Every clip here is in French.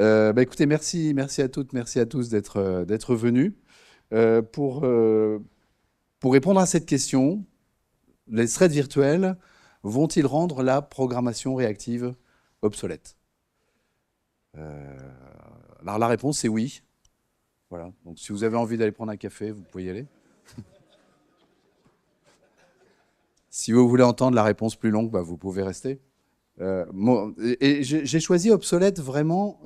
Écoutez, merci à toutes, merci à tous d'être venus. Euh, pour, euh, pour répondre à cette question, les threads virtuels vont-ils rendre la programmation réactive obsolète? Euh, alors la réponse c'est oui. Voilà. Donc si vous avez envie d'aller prendre un café, vous pouvez y aller. Si vous voulez entendre la réponse plus longue, vous pouvez rester. Et j'ai choisi obsolète vraiment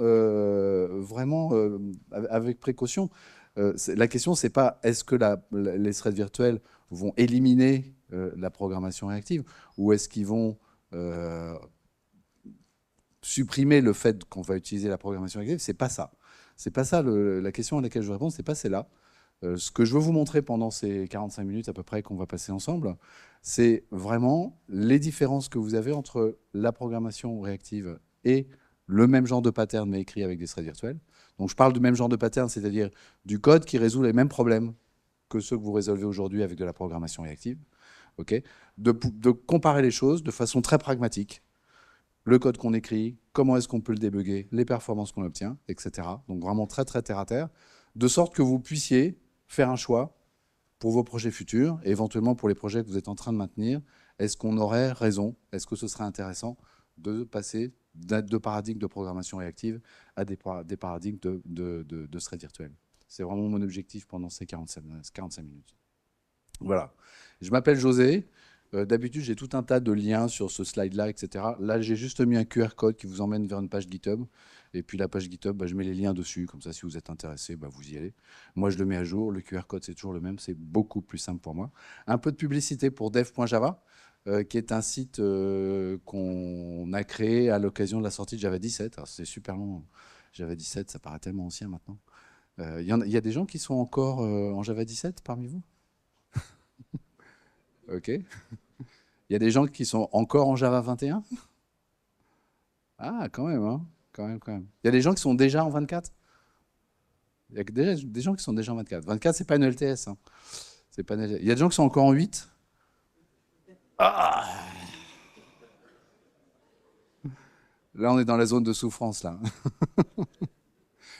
avec précaution. La question, c'est pas est-ce que les threads virtuels vont éliminer la programmation réactive ou est-ce qu'ils vont euh, supprimer le fait qu'on va utiliser la programmation réactive. C'est pas ça. C'est pas ça la question à laquelle je réponds, c'est pas celle-là. Ce que je veux vous montrer pendant ces 45 minutes à peu près qu'on va passer ensemble, c'est vraiment les différences que vous avez entre la programmation réactive et le même genre de pattern mais écrit avec des threads virtuels. Donc je parle du même genre de pattern, c'est-à-dire du code qui résout les mêmes problèmes que ceux que vous résolvez aujourd'hui avec de la programmation réactive. Okay, de comparer les choses de façon très pragmatique. Le code qu'on écrit, comment est-ce qu'on peut le débugger, les performances qu'on obtient, etc. Donc vraiment très très terre à terre, de sorte que vous puissiez faire un choix pour vos projets futurs et éventuellement pour les projets que vous êtes en train de maintenir. Est-ce qu'on aurait raison? Est-ce que ce serait intéressant de passer de paradigmes de programmation réactive à des paradigmes de thread virtuel? C'est vraiment mon objectif pendant ces 45 minutes. Voilà. Je m'appelle José. D'habitude, j'ai tout un tas de liens sur ce slide-là, etc. Là, j'ai juste mis un QR code qui vous emmène vers une page GitHub. Et puis la page GitHub, je mets les liens dessus. Comme ça, si vous êtes intéressé, vous y allez. Moi, je le mets à jour. Le QR code, c'est toujours le même. C'est beaucoup plus simple pour moi. Un peu de publicité pour dev.java, qui est un site qu'on a créé à l'occasion de la sortie de Java 17. Alors, c'est super long. Java 17, ça paraît tellement ancien maintenant. Il y a des gens qui sont encore en Java 17 parmi vous? Ok. Il y a des gens qui sont encore en Java 21? Ah, quand même, hein. Quand même, quand même. Il y a des gens qui sont déjà en 24? Il y a déjà des gens qui sont déjà en 24. 24, c'est pas une LTS, hein. C'est pas une LTS. Il y a des gens qui sont encore en 8? Ah, là, on est dans la zone de souffrance, là. Et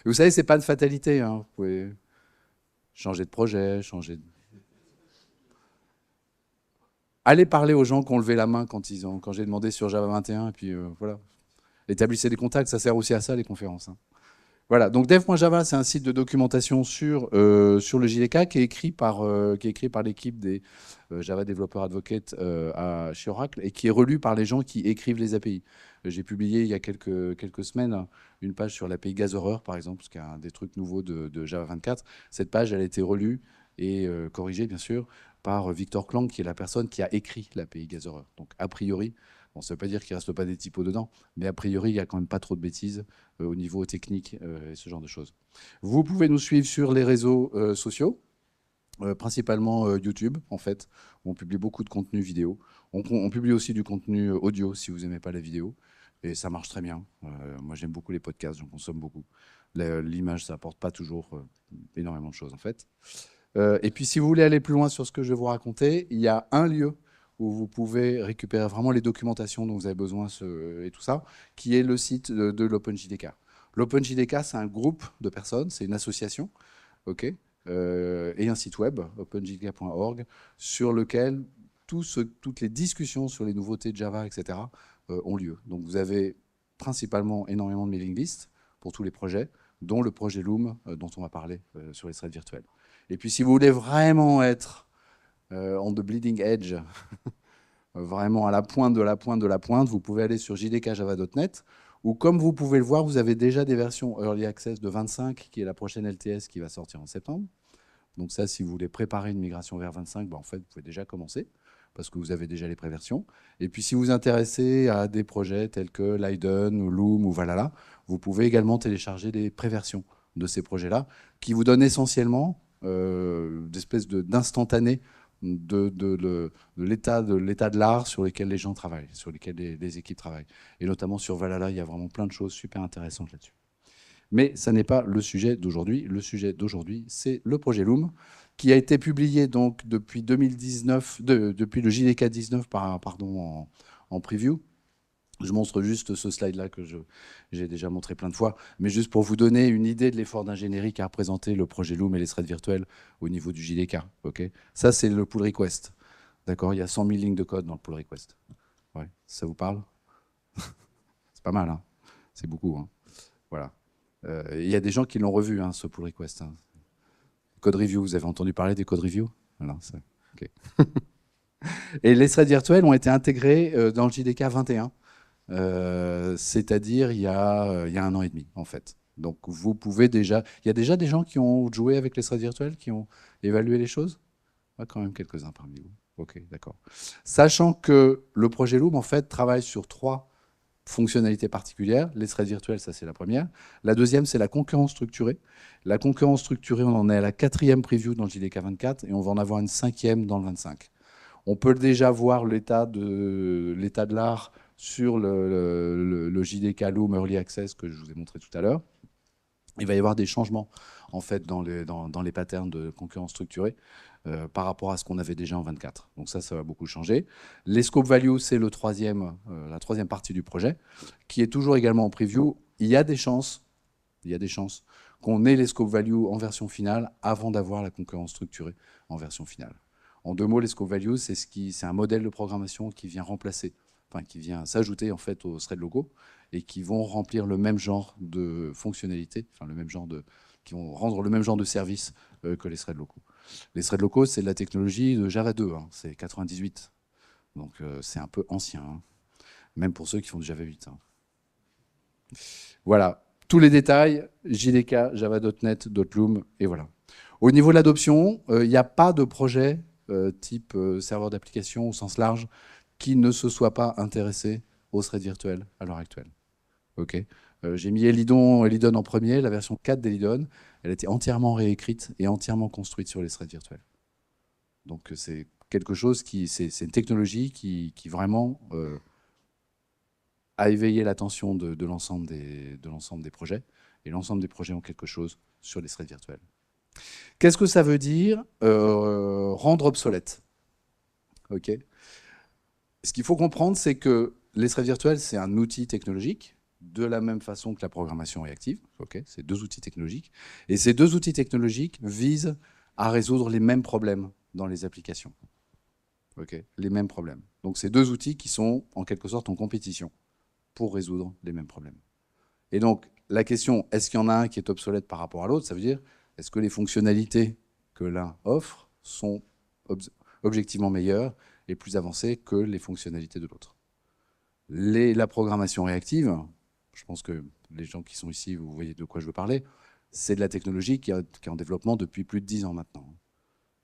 vous savez, c'est pas une fatalité, hein. Vous pouvez changer de projet, changer de... Allez parler aux gens qui ont levé la main quand j'ai demandé sur Java 21, et puis voilà. Établissez des contacts, ça sert aussi à ça, les conférences, hein. Voilà, donc dev.java, c'est un site de documentation sur le JDK qui est écrit par l'équipe des Java Developer Advocate chez Oracle et qui est relu par les gens qui écrivent les API. J'ai publié il y a quelques semaines une page sur l'API Gatherer, par exemple, ce qui est un des trucs nouveaux de Java 24. Cette page, elle a été relue et corrigée, bien sûr, par Victor Klang, qui est la personne qui a écrit l'API Gatherer. Donc, a priori, bon, ça ne veut pas dire qu'il ne reste pas des typos dedans, mais a priori, il n'y a quand même pas trop de bêtises au niveau technique et ce genre de choses. Vous pouvez nous suivre sur les réseaux sociaux, principalement YouTube, en fait. On publie beaucoup de contenu vidéo. On publie aussi du contenu audio, si vous n'aimez pas la vidéo. Et ça marche très bien. Moi, j'aime beaucoup les podcasts, j'en consomme beaucoup. L'image, ça apporte pas toujours énormément de choses, en fait. Et puis, si vous voulez aller plus loin sur ce que je vais vous raconter, il y a un lieu où vous pouvez récupérer vraiment les documentations dont vous avez besoin et tout ça, qui est le site de l'OpenJDK. L'OpenJDK, c'est un groupe de personnes, c'est une association, ok, et un site web, openjdk.org, sur lequel toutes les discussions sur les nouveautés de Java, etc., ont lieu. Donc vous avez principalement énormément de mailing lists pour tous les projets, dont le projet Loom, dont on va parler sur les threads virtuels. Et puis si vous voulez vraiment être on the bleeding edge, vraiment à la pointe de la pointe de la pointe, vous pouvez aller sur jdkjava.net, où comme vous pouvez le voir, vous avez déjà des versions Early Access de 25, qui est la prochaine LTS qui va sortir en septembre. Donc ça, si vous voulez préparer une migration vers 25, en fait, vous pouvez déjà commencer, parce que vous avez déjà les préversions. Et puis si vous vous intéressez à des projets tels que Leiden, ou Loom, ou Valhalla, vous pouvez également télécharger des préversions de ces projets-là, qui vous donnent essentiellement d'espèces d'instantanés de l'état de l'art sur lesquels les gens travaillent, sur lesquels les équipes travaillent. Et notamment sur Valhalla, il y a vraiment plein de choses super intéressantes là-dessus. Mais ça n'est pas le sujet d'aujourd'hui. Le sujet d'aujourd'hui, c'est le projet Loom, qui a été publié donc depuis 2019, depuis le JDK 19 en preview, Je montre juste ce slide-là que j'ai déjà montré plein de fois, mais juste pour vous donner une idée de l'effort d'ingénierie qu'a représenté le projet Loom et les threads virtuels au niveau du JDK. Okay, ça, c'est le pull request. D'accord, il y a 100 000 lignes de code dans le pull request. Ouais, ça vous parle? C'est pas mal, hein, c'est beaucoup. Hein. Voilà. Il y a des gens qui l'ont revu, hein, ce pull request. Hein. Code review, vous avez entendu parler des code review? Voilà, okay. Et les threads virtuels ont été intégrés dans le JDK 21. C'est-à-dire il y a 1 an et demi, en fait. Donc vous pouvez déjà... Il y a déjà des gens qui ont joué avec les threads virtuels, qui ont évalué les choses? Ouais, quand même quelques-uns parmi vous. Ok, d'accord. Sachant que le projet Loom, en fait, travaille sur 3 fonctionnalités particulières. Les threads virtuels, ça c'est la première. La deuxième, c'est la concurrence structurée. La concurrence structurée, on en est à la 4e preview dans le JDK 24 et on va en avoir une 5e dans le 25. On peut déjà voir l'état de l'art sur le JDK Loom Early Access que je vous ai montré tout à l'heure. Il va y avoir des changements en fait dans les patterns de concurrence structurée par rapport à ce qu'on avait déjà en 24. Donc ça va beaucoup changer. Les scope values, c'est la troisième partie du projet, qui est toujours également en preview. Il y a des chances qu'on ait les scope values en version finale avant d'avoir la concurrence structurée en version finale. En 2 mots, les scope values, c'est un modèle de programmation qui vient remplacer, enfin qui vient s'ajouter en fait aux threads locaux et qui vont remplir le même genre de fonctionnalités, enfin qui vont rendre le même genre de service que les threads locaux. Les threads locaux, c'est de la technologie de Java 2, hein, c'est 98, donc c'est un peu ancien, hein, même pour ceux qui font du Java 8. Hein. Voilà, tous les détails, JDK, Java.NET, .loom, et voilà. Au niveau de l'adoption, il n'y a pas de projet type serveur d'application au sens large qui ne se soit pas intéressé aux threads virtuels à l'heure actuelle. Okay. J'ai mis Elidon en premier, la version 4 d'Elidon. Elle a été entièrement réécrite et entièrement construite sur les threads virtuels. Donc c'est quelque chose c'est une technologie qui vraiment a éveillé l'attention de l'ensemble des projets. Et l'ensemble des projets ont quelque chose sur les threads virtuels. Qu'est-ce que ça veut dire rendre obsolète? Okay. Ce qu'il faut comprendre, c'est que les threads virtuels, c'est un outil technologique, de la même façon que la programmation réactive. Okay, c'est 2 outils technologiques. Et ces 2 outils technologiques visent à résoudre les mêmes problèmes dans les applications. Okay, les mêmes problèmes. Donc c'est 2 outils qui sont en quelque sorte en compétition pour résoudre les mêmes problèmes. Et donc la question, est-ce qu'il y en a un qui est obsolète par rapport à l'autre? Ça veut dire, est-ce que les fonctionnalités que l'un offre sont objectivement meilleures et plus avancées que les fonctionnalités de l'autre? La programmation réactive, je pense que les gens qui sont ici, vous voyez de quoi je veux parler, c'est de la technologie qui est en développement depuis plus de 10 ans maintenant.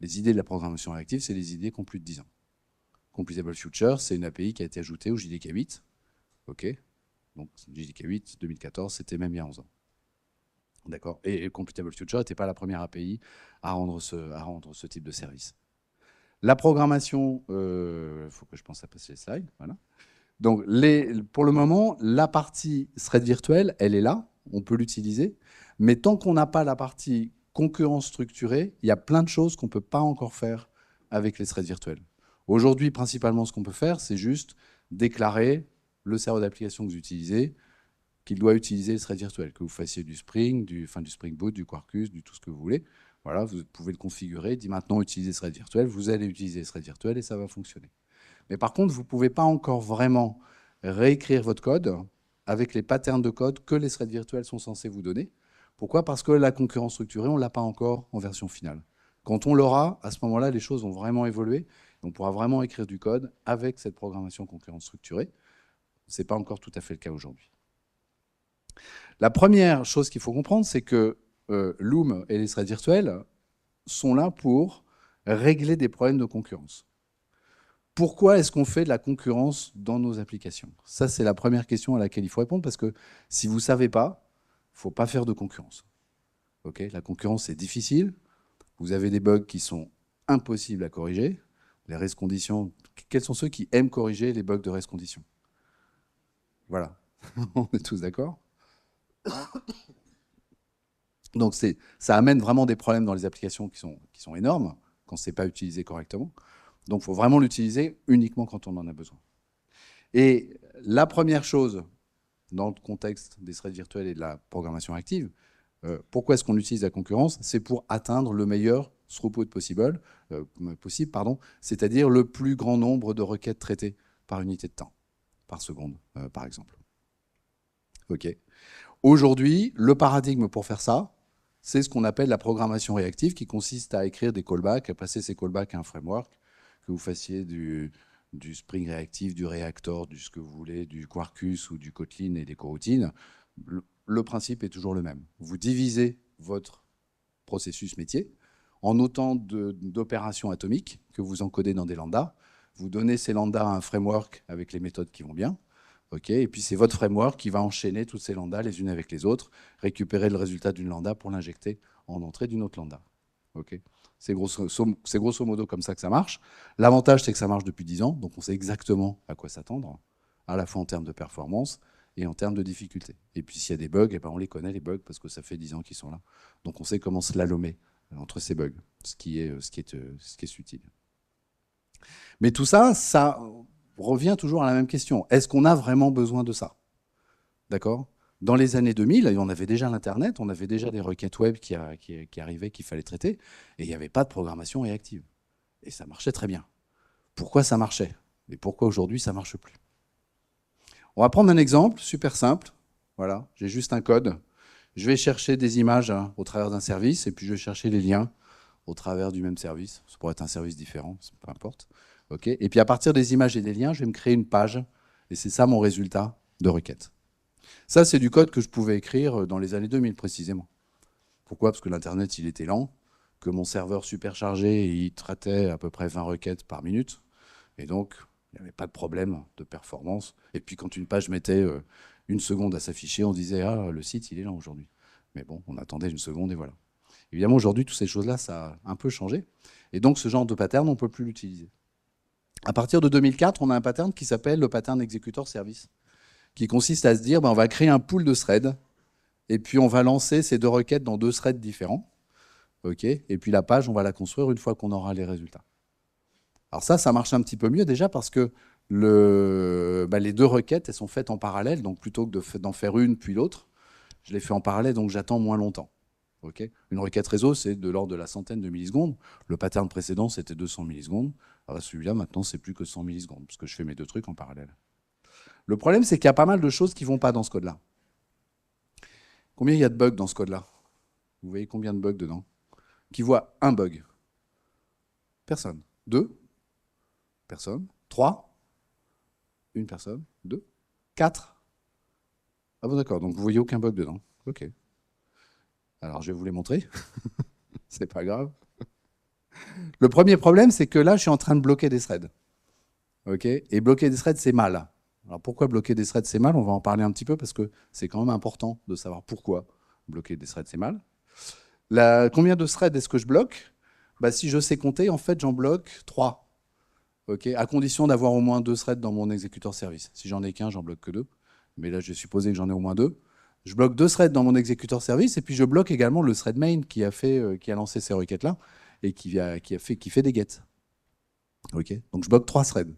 Les idées de la programmation réactive, c'est les idées qui ont plus de 10 ans. Computable Future, c'est une API qui a été ajoutée au JDK 8. OK. Donc JDK 8, 2014, c'était même il y a 11 ans. D'accord. Et Computable Future n'était pas la première API à rendre ce type de service. La programmation, il faut que je pense à passer les slides, voilà. Donc, pour le moment, la partie thread virtuel, elle est là, on peut l'utiliser, mais tant qu'on n'a pas la partie concurrence structurée, il y a plein de choses qu'on ne peut pas encore faire avec les threads virtuels. Aujourd'hui, principalement, ce qu'on peut faire, c'est juste déclarer le serveur d'application que vous utilisez, qu'il doit utiliser le thread virtuel, que vous fassiez du Spring, du Spring Boot, du Quarkus, du tout ce que vous voulez. Voilà, vous pouvez le configurer, dit maintenant utiliser ce thread virtuel, vous allez utiliser ce thread virtuel et ça va fonctionner. Mais par contre, vous ne pouvez pas encore vraiment réécrire votre code avec les patterns de code que les threads virtuels sont censés vous donner. Pourquoi? Parce que la concurrence structurée, on ne l'a pas encore en version finale. Quand on l'aura, à ce moment-là, les choses vont vraiment évoluer. On pourra vraiment écrire du code avec cette programmation concurrence structurée. Ce n'est pas encore tout à fait le cas aujourd'hui. La première chose qu'il faut comprendre, c'est que Loom et les threads virtuels sont là pour régler des problèmes de concurrence. Pourquoi est-ce qu'on fait de la concurrence dans nos applications? Ça, c'est la première question à laquelle il faut répondre, parce que si vous ne savez pas, il ne faut pas faire de concurrence. Okay, la concurrence, c'est difficile. Vous avez des bugs qui sont impossibles à corriger. Les race conditions, quels sont ceux qui aiment corriger les bugs de race conditions? Voilà, on est tous d'accord. Donc ça amène vraiment des problèmes dans les applications qui sont énormes quand ce n'est pas utilisé correctement. Donc il faut vraiment l'utiliser uniquement quand on en a besoin. Et la première chose, dans le contexte des threads virtuels et de la programmation active, pourquoi est-ce qu'on utilise la concurrence? C'est pour atteindre le meilleur throughput possible, c'est-à-dire le plus grand nombre de requêtes traitées par unité de temps, par seconde, par exemple. OK. Aujourd'hui, le paradigme pour faire ça, c'est ce qu'on appelle la programmation réactive, qui consiste à écrire des callbacks, à passer ces callbacks à un framework, que vous fassiez du Spring Reactive, du Reactor, du ce que vous voulez, du Quarkus ou du Kotlin et des coroutines. Le principe est toujours le même. Vous divisez votre processus métier en autant d'opérations atomiques que vous encodez dans des lambdas. Vous donnez ces lambdas à un framework avec les méthodes qui vont bien. Okay, et puis c'est votre framework qui va enchaîner toutes ces lambdas les unes avec les autres, récupérer le résultat d'une lambda pour l'injecter en entrée d'une autre lambda. Okay, c'est grosso modo comme ça que ça marche. L'avantage, c'est que ça marche depuis 10 ans, donc on sait exactement à quoi s'attendre, à la fois en termes de performance et en termes de difficulté. Et puis s'il y a des bugs, eh ben on les connaît, les bugs, parce que ça fait 10 ans qu'ils sont là. Donc on sait comment slalomer entre ces bugs, ce qui est utile. Mais tout ça, ça revient toujours à la même question. Est-ce qu'on a vraiment besoin de ça? D'accord? Dans les années 2000, on avait déjà l'Internet, on avait déjà des requêtes web qui arrivaient, qu'il fallait traiter, et il n'y avait pas de programmation réactive. Et ça marchait très bien. Pourquoi ça marchait? Et pourquoi aujourd'hui ça ne marche plus? On va prendre un exemple super simple. Voilà, j'ai juste un code. Je vais chercher des images au travers d'un service, et puis je vais chercher les liens au travers du même service. Ça pourrait être un service différent, peu importe. Okay, et puis à partir des images et des liens, je vais me créer une page, et c'est ça mon résultat de requête. Ça, c'est du code que je pouvais écrire dans les années 2000 précisément. Pourquoi? Parce que l'Internet, il était lent, que mon serveur superchargé, il traitait à peu près 20 requêtes par minute, et donc il n'y avait pas de problème de performance. Et puis quand une page mettait une seconde à s'afficher, on disait « Ah, le site, il est lent aujourd'hui ». Mais bon, on attendait une seconde et voilà. Évidemment, aujourd'hui, toutes ces choses-là, ça a un peu changé. Et donc, ce genre de pattern, on ne peut plus l'utiliser. À partir de 2004, on a un pattern qui s'appelle le pattern executor service, qui consiste à se dire, on va créer un pool de threads, et puis on va lancer ces deux requêtes dans deux threads différents. Okay, et puis la page, on va la construire une fois qu'on aura les résultats. Alors ça marche un petit peu mieux déjà parce que les deux requêtes, elles sont faites en parallèle, donc plutôt que d'en faire une puis l'autre, je les fais en parallèle, donc j'attends moins longtemps. Okay, une requête réseau, c'est de l'ordre de la centaine de millisecondes. Le pattern précédent, c'était 200 millisecondes. Alors celui-là, maintenant, c'est plus que 100 millisecondes, parce que je fais mes deux trucs en parallèle. Le problème, c'est qu'il y a pas mal de choses qui ne vont pas dans ce code-là. Combien il y a de bugs dans ce code-là? Vous voyez combien de bugs dedans? Qui voit un bug? Personne. Deux? Personne. Trois? Une personne? Deux? Quatre? Ah bon, d'accord, donc vous voyez aucun bug dedans. Ok. Alors, je vais vous les montrer. C'est pas grave. Le premier problème, c'est que là, je suis en train de bloquer des threads. Okay, et bloquer des threads, c'est mal. Alors, pourquoi bloquer des threads, c'est mal? On va en parler un petit peu parce que c'est quand même important de savoir pourquoi bloquer des threads, c'est mal. Combien de threads est-ce que je bloque? Si je sais compter, en fait, j'en bloque 3. Okay, à condition d'avoir au moins 2 threads dans mon exécuteur service. Si j'en ai qu'un, j'en bloque que 2. Mais là, je vais supposer que j'en ai au moins 2. Je bloque 2 threads dans mon exécuteur service, et puis je bloque également le thread main qui a lancé ces requêtes-là et qui fait des gets. Okay, donc je bloque 3 threads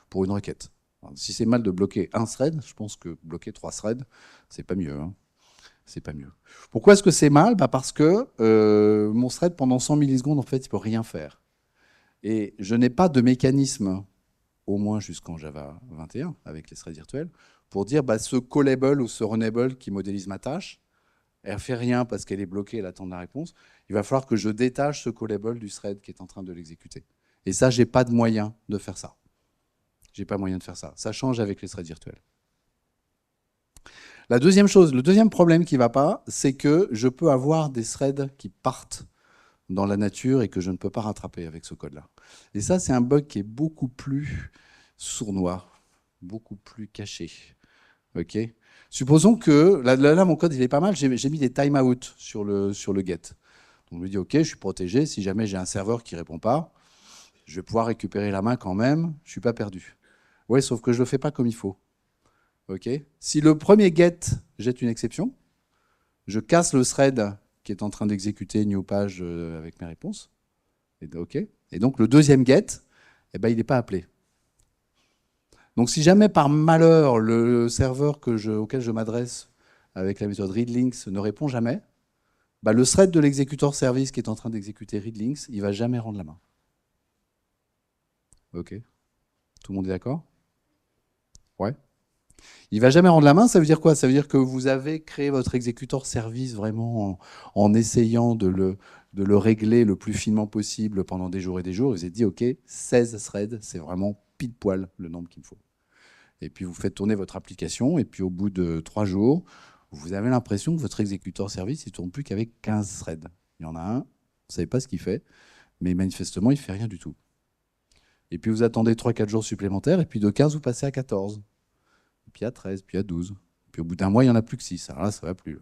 pour une requête. Alors, si c'est mal de bloquer un thread, je pense que bloquer 3 threads, c'est pas mieux. Hein. C'est pas mieux. Pourquoi est-ce que c'est mal? Parce que mon thread, pendant 100 millisecondes, en fait, il ne peut rien faire. Et je n'ai pas de mécanisme, au moins jusqu'en Java 21, avec les threads virtuels, pour dire ce callable ou ce runable qui modélise ma tâche, elle ne fait rien parce qu'elle est bloquée, elle attend la réponse. Il va falloir que je détache ce callable du thread qui est en train de l'exécuter. Et ça, je n'ai pas de moyen de faire ça. J'ai pas moyen de faire ça. Ça change avec les threads virtuels. La deuxième chose, le deuxième problème qui ne va pas, c'est que je peux avoir des threads qui partent dans la nature et que je ne peux pas rattraper avec ce code-là. Et ça, c'est un bug qui est beaucoup plus sournois, beaucoup plus caché. Okay, supposons que, là, mon code, il est pas mal, j'ai mis des timeouts sur le get. Donc, je me dis, OK, je suis protégé, si jamais j'ai un serveur qui ne répond pas, je vais pouvoir récupérer la main quand même, je ne suis pas perdu. Ouais, sauf que je ne le fais pas comme il faut. Okay, si le premier get jette une exception, je casse le thread qui est en train d'exécuter new page avec mes réponses. Et, okay, et donc, le deuxième get, il n'est pas appelé. Donc si jamais par malheur le serveur auquel je m'adresse avec la méthode readlinks ne répond jamais, bah, le thread de l'exécuteur service qui est en train d'exécuter readlinks, il ne va jamais rendre la main. Ok. Tout le monde est d'accord? Ouais. Il ne va jamais rendre la main, ça veut dire quoi? Ça veut dire que vous avez créé votre exécuteur service vraiment en essayant de le régler le plus finement possible pendant des jours et des jours. Vous vous êtes dit, OK, 16 threads, c'est vraiment pile poil le nombre qu'il me faut. Et puis vous faites tourner votre application, et puis au bout de 3 jours, vous avez l'impression que votre exécuteur service, il ne tourne plus qu'avec 15 threads. Il y en a un, vous ne savez pas ce qu'il fait, mais manifestement, il ne fait rien du tout. Et puis vous attendez 3-4 jours supplémentaires, et puis de 15, vous passez à 14. Puis à 13, puis à 12. Puis au bout d'un mois, il n'y en a plus que 6. Alors là, ça ne va plus.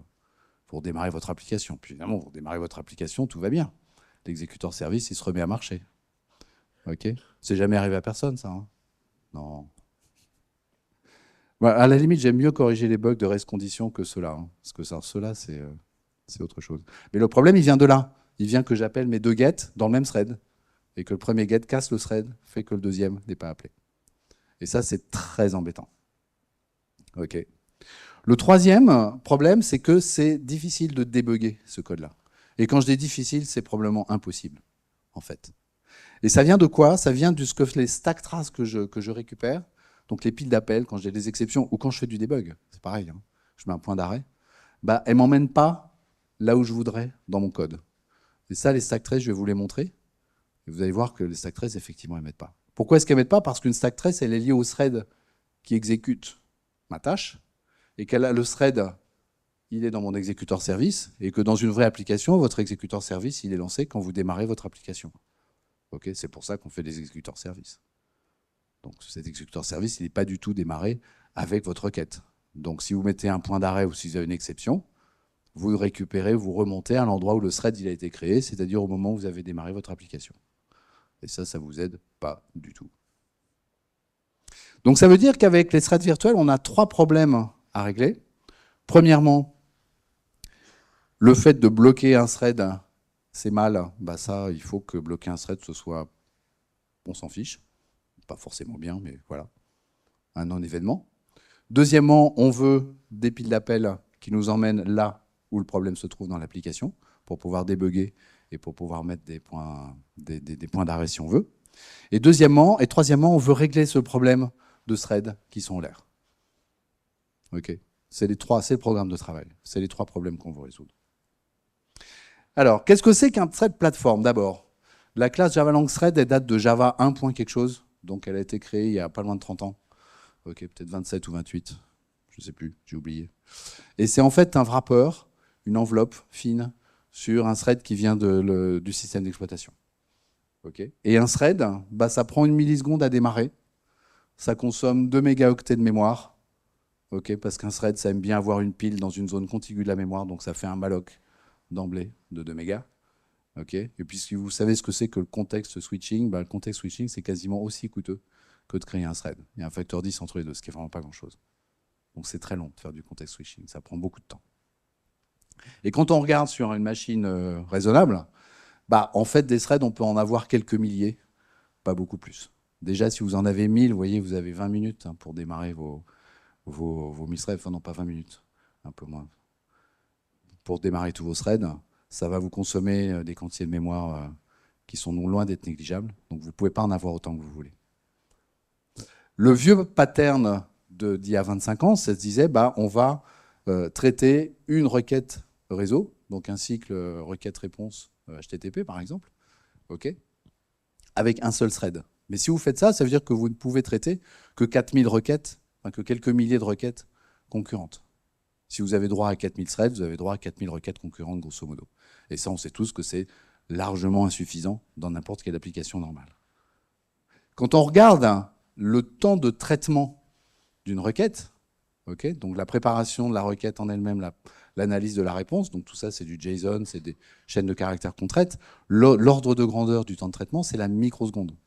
Pour démarrer votre application. Puis évidemment, vous démarrez votre application, tout va bien. L'exécuteur service, il se remet à marcher. OK? C'est jamais arrivé à personne, ça. Hein, non. À la limite, j'aime mieux corriger les bugs de rest condition que ceux-là. Hein, parce que ceux-là, c'est autre chose. Mais le problème, il vient de là. Il vient que j'appelle mes deux get dans le même thread. Et que le premier get casse le thread, fait que le deuxième n'est pas appelé. Et ça, c'est très embêtant. OK. Le troisième problème, c'est que c'est difficile de débugger ce code-là. Et quand je dis difficile, c'est probablement impossible, en fait. Et ça vient de quoi? Ça vient de ce que les stack traces que je récupère, donc les piles d'appel, quand j'ai des exceptions, ou quand je fais du debug, c'est pareil, hein, je mets un point d'arrêt, bah, elles ne m'emmènent pas là où je voudrais dans mon code. Et ça, les stack traces, je vais vous les montrer. Et vous allez voir que les stack traces, effectivement, elles ne mettent pas. Pourquoi est-ce qu'elles ne mettent pas? Parce qu'une stack trace, elle est liée au thread qui exécute ma tâche, et qu'elle a le thread, il est dans mon exécuteur service, et que dans une vraie application, votre exécuteur service, il est lancé quand vous démarrez votre application. Okay, c'est pour ça qu'on fait des exécuteurs service. Donc cet exécuteur service, il n'est pas du tout démarré avec votre requête. Donc si vous mettez un point d'arrêt ou si vous avez une exception, vous récupérez, vous remontez à l'endroit où le thread il a été créé, c'est-à-dire au moment où vous avez démarré votre application. Et ça ne vous aide pas du tout. Donc ça veut dire qu'avec les threads virtuels, on a 3 problèmes à régler. Premièrement, le fait de bloquer un thread, c'est mal. Bah ça, il faut que bloquer un thread, ce soit, on s'en fiche. Pas forcément bien, mais voilà, un non-événement. Deuxièmement, on veut des piles d'appel qui nous emmènent là où le problème se trouve dans l'application, pour pouvoir débugger et pour pouvoir mettre des points d'arrêt si on veut. Et troisièmement, on veut régler ce problème de threads qui sont en l'air. Ok, c'est le programme de travail. C'est les 3 problèmes qu'on veut résoudre. Alors, qu'est-ce que c'est qu'un thread plateforme? D'abord, la classe Java Lang Thread, elle date de Java 1. Quelque chose. Donc, elle a été créée il y a pas loin de 30 ans. Ok, peut-être 27 ou 28. Je ne sais plus, j'ai oublié. Et c'est en fait un wrapper, une enveloppe fine, sur un thread qui vient du système d'exploitation. Okay. Et un thread, bah, ça prend 1 milliseconde à démarrer. Ça consomme 2 mégaoctets de mémoire. Okay, parce qu'un thread, ça aime bien avoir une pile dans une zone contiguë de la mémoire, donc ça fait un malloc d'emblée de 2 mégas. Okay. Et puis si vous savez ce que c'est que le context switching, bah, le context switching, c'est quasiment aussi coûteux que de créer un thread. Il y a un facteur 10 entre les deux, ce qui n'est vraiment pas grand-chose. Donc c'est très long de faire du context switching, ça prend beaucoup de temps. Et quand on regarde sur une machine raisonnable, bah, en fait, des threads, on peut en avoir quelques milliers, pas beaucoup plus. Déjà, si vous en avez 1000, vous voyez, vous avez 20 minutes hein, pour démarrer vos 1000 threads. Enfin non, pas 20 minutes, un peu moins. Pour démarrer tous vos threads, ça va vous consommer des quantités de mémoire qui sont loin d'être négligeables. Donc vous ne pouvez pas en avoir autant que vous voulez. Le vieux pattern d'il y a 25 ans, ça se disait, bah, on va traiter une requête réseau, donc un cycle requête-réponse HTTP par exemple, okay, avec un seul thread. Mais si vous faites ça, ça veut dire que vous ne pouvez traiter que 4000 requêtes, enfin que quelques milliers de requêtes concurrentes. Si vous avez droit à 4000 threads, vous avez droit à 4000 requêtes concurrentes, grosso modo. Et ça, on sait tous que c'est largement insuffisant dans n'importe quelle application normale. Quand on regarde le temps de traitement d'une requête, okay, donc la préparation de la requête en elle-même, l'analyse de la réponse, donc tout ça c'est du JSON, c'est des chaînes de caractères qu'on traite, l'ordre de grandeur du temps de traitement, c'est la microseconde.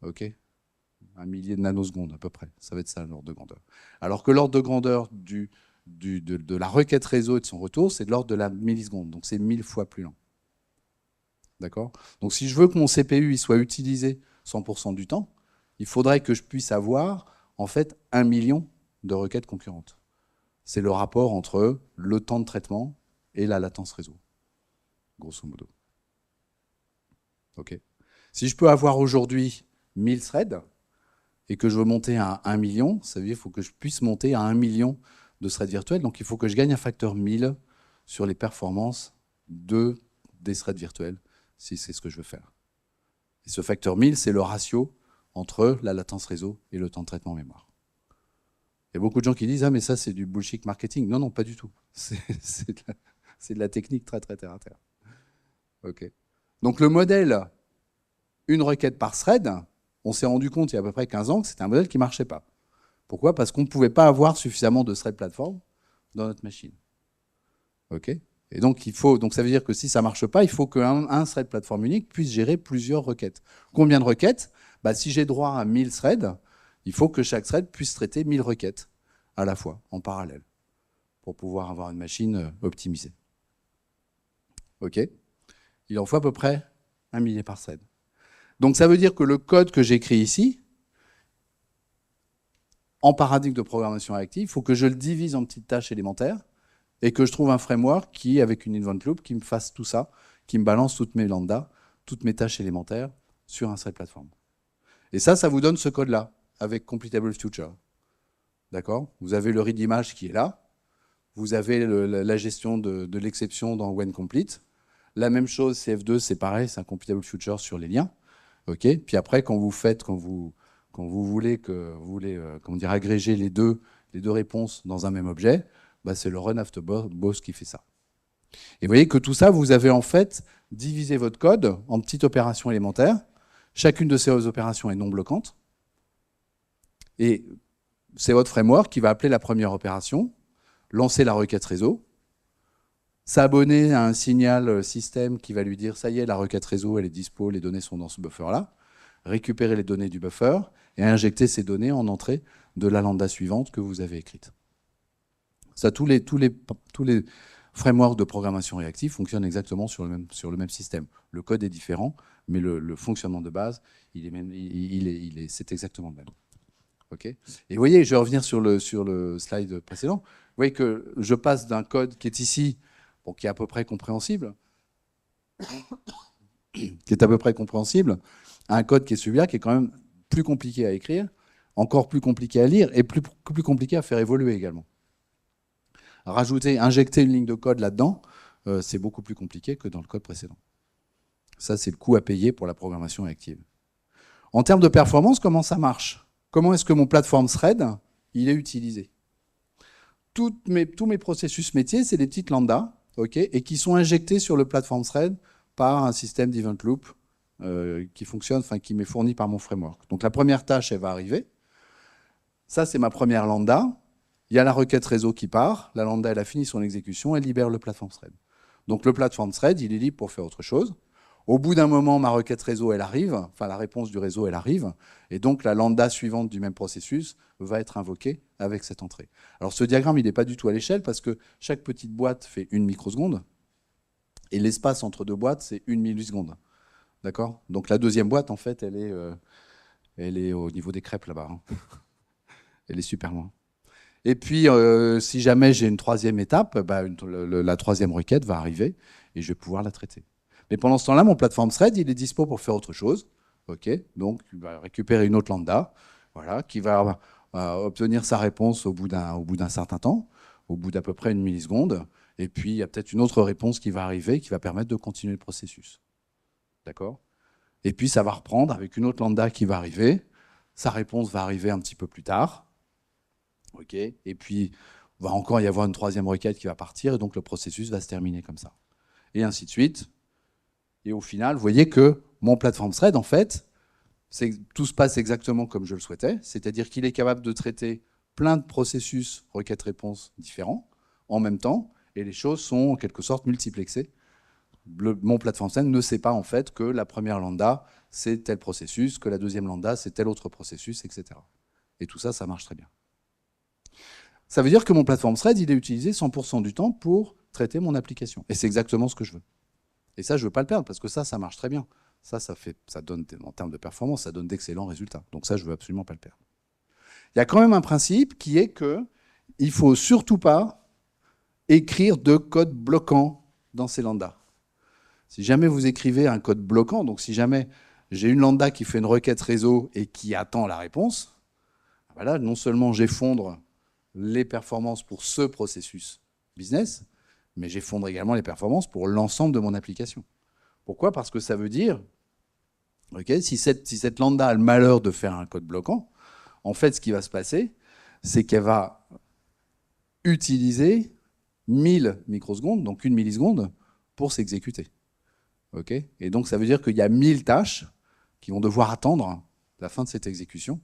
Okay, 1 millier de nanosecondes à peu près, ça va être ça l'ordre de grandeur. Alors que l'ordre de grandeur de la requête réseau et de son retour, c'est de l'ordre de la milliseconde, donc c'est 1000 fois plus lent. D'accord? Donc si je veux que mon CPU il soit utilisé 100% du temps, il faudrait que je puisse avoir en fait 1 million de requêtes concurrentes. C'est le rapport entre le temps de traitement et la latence réseau, grosso modo. Okay. Si je peux avoir aujourd'hui 1000 threads et que je veux monter à 1 million, ça veut dire qu'il faut que je puisse monter à 1 million de threads virtuels. Donc il faut que je gagne un facteur 1000 sur les performances des threads virtuels, si c'est ce que je veux faire. Et ce facteur 1000, c'est le ratio entre la latence réseau et le temps de traitement mémoire. Il y a beaucoup de gens qui disent « Ah, mais ça, c'est du bullshit marketing ». Non, non, pas du tout. C'est de la technique très, très terre à terre. Okay. Donc, le modèle, une requête par thread, on s'est rendu compte il y a à peu près 15 ans que c'était un modèle qui ne marchait pas. Pourquoi? Parce qu'on ne pouvait pas avoir suffisamment de thread platform dans notre machine. Okay. Et donc, ça veut dire que si ça ne marche pas, il faut qu'un thread platform unique puisse gérer plusieurs requêtes. Combien de requêtes? Si j'ai droit à 1000 threads, il faut que chaque thread puisse traiter 1000 requêtes à la fois, en parallèle, pour pouvoir avoir une machine optimisée. OK? Il en faut à peu près 1 millier par thread. Donc ça veut dire que le code que j'écris ici, en paradigme de programmation réactive, il faut que je le divise en petites tâches élémentaires et que je trouve un framework qui, avec une event loop, qui me fasse tout ça, qui me balance toutes mes lambdas, toutes mes tâches élémentaires sur un thread platform. Et ça vous donne ce code-là, avec Completable Future. D'accord? Vous avez le read image qui est là. Vous avez la gestion de l'exception dans WhenComplete. La même chose, CF2, c'est pareil, c'est un Completable Future sur les liens. Okay. Puis après, quand vous voulez agréger les deux réponses dans un même objet, c'est le run after boss qui fait ça. Et vous voyez que tout ça, vous avez en fait divisé votre code en petites opérations élémentaires. Chacune de ces opérations est non bloquante. Et c'est votre framework qui va appeler la première opération, lancer la requête réseau, s'abonner à un signal système qui va lui dire « ça y est, la requête réseau, elle est dispo, les données sont dans ce buffer-là », récupérer les données du buffer et injecter ces données en entrée de la lambda suivante que vous avez écrite. Ça, tous les frameworks de programmation réactive fonctionnent exactement sur le même système. Le code est différent, mais le fonctionnement de base, c'est exactement le même. Okay. Et vous voyez, je vais revenir sur le slide précédent. Vous voyez que je passe d'un code qui est ici, bon, qui est à peu près compréhensible, à un code qui est celui-là, qui est quand même plus compliqué à écrire, encore plus compliqué à lire et plus compliqué à faire évoluer également. Injecter une ligne de code là-dedans, c'est beaucoup plus compliqué que dans le code précédent. Ça, c'est le coût à payer pour la programmation réactive. En termes de performance, comment ça marche? Comment est-ce que mon platform thread, il est utilisé? Tous mes processus métiers, c'est des petites lambdas, okay, et qui sont injectés sur le platform thread par un système d'event loop qui fonctionne, qui m'est fourni par mon framework. Donc la première tâche, elle va arriver. Ça, c'est ma première lambda. Il y a la requête réseau qui part. La lambda, elle a fini son exécution. Elle libère le platform thread. Donc le platform thread, il est libre pour faire autre chose. Au bout d'un moment, ma requête réseau, elle arrive. Enfin, la réponse du réseau, elle arrive. Et donc, la lambda suivante du même processus va être invoquée avec cette entrée. Alors, ce diagramme, il n'est pas du tout à l'échelle parce que chaque petite boîte fait 1 microseconde. Et l'espace entre deux boîtes, c'est 1 milliseconde. D'accord? Donc, la deuxième boîte, en fait, elle est au niveau des crêpes là-bas. Hein. Elle est super loin. Et puis, si jamais j'ai une troisième étape, la troisième requête va arriver et je vais pouvoir la traiter. Mais pendant ce temps-là, mon platform thread, il est dispo pour faire autre chose. Okay, donc, il va récupérer une autre lambda, voilà, qui va obtenir sa réponse au bout d'un certain temps, au bout d'à peu près 1 milliseconde. Et puis, il y a peut-être une autre réponse qui va arriver qui va permettre de continuer le processus. D'accord? Et puis, ça va reprendre avec une autre lambda qui va arriver. Sa réponse va arriver un petit peu plus tard. Okay, et puis, il va encore y avoir une troisième requête qui va partir, et donc le processus va se terminer comme ça. Et ainsi de suite. Et au final, vous voyez que mon platform thread, en fait, tout se passe exactement comme je le souhaitais, c'est-à-dire qu'il est capable de traiter plein de processus requête-réponse différents en même temps, et les choses sont en quelque sorte multiplexées. Mon platform thread ne sait pas en fait que la première lambda, c'est tel processus, que la deuxième lambda, c'est tel autre processus, etc. Et tout ça, ça marche très bien. Ça veut dire que mon platform thread, il est utilisé 100% du temps pour traiter mon application. Et c'est exactement ce que je veux. Et ça, je ne veux pas le perdre, parce que ça marche très bien. Ça donne, en termes de performance, ça donne d'excellents résultats. Donc ça, je ne veux absolument pas le perdre. Il y a quand même un principe qui est que il ne faut surtout pas écrire de code bloquant dans ces lambdas. Si jamais vous écrivez un code bloquant, donc si jamais j'ai une lambda qui fait une requête réseau et qui attend la réponse, voilà, non seulement j'effondre les performances pour ce processus business, mais j'effondre également les performances pour l'ensemble de mon application. Pourquoi? Parce que ça veut dire, si cette lambda a le malheur de faire un code bloquant, en fait, ce qui va se passer, c'est qu'elle va utiliser 1000 microsecondes, donc 1 milliseconde, pour s'exécuter. Et donc, ça veut dire qu'il y a 1000 tâches qui vont devoir attendre la fin de cette exécution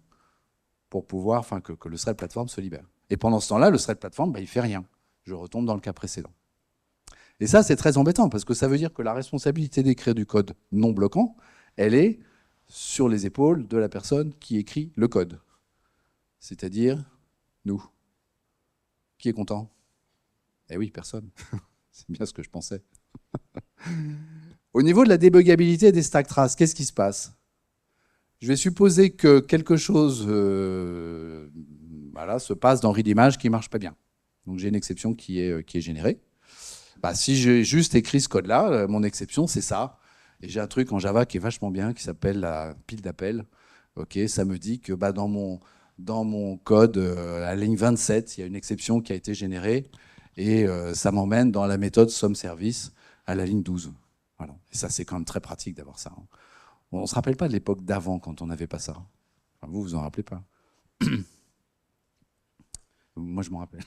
pour pouvoir, que le thread platform se libère. Et pendant ce temps-là, le thread platform, il ne fait rien. Je retombe dans le cas précédent. Et ça, c'est très embêtant, parce que ça veut dire que la responsabilité d'écrire du code non bloquant, elle est sur les épaules de la personne qui écrit le code. C'est-à-dire nous. Qui est content? Eh oui, personne. C'est bien ce que je pensais. Au niveau de la débuggabilité des stack traces, qu'est-ce qui se passe? Je vais supposer que quelque chose se passe dans read-image qui ne marche pas bien. Donc j'ai une exception qui est générée. Si j'ai juste écrit ce code-là, mon exception, c'est ça. Et j'ai un truc en Java qui est vachement bien, qui s'appelle la pile d'appel. Ça me dit que dans mon code, à la ligne 27, il y a une exception qui a été générée. Et ça m'emmène dans la méthode SOMEService à la ligne 12. Voilà. Et ça, c'est quand même très pratique d'avoir ça. On ne se rappelle pas de l'époque d'avant quand on n'avait pas ça. Enfin, vous en rappelez pas. Moi, je m'en rappelle.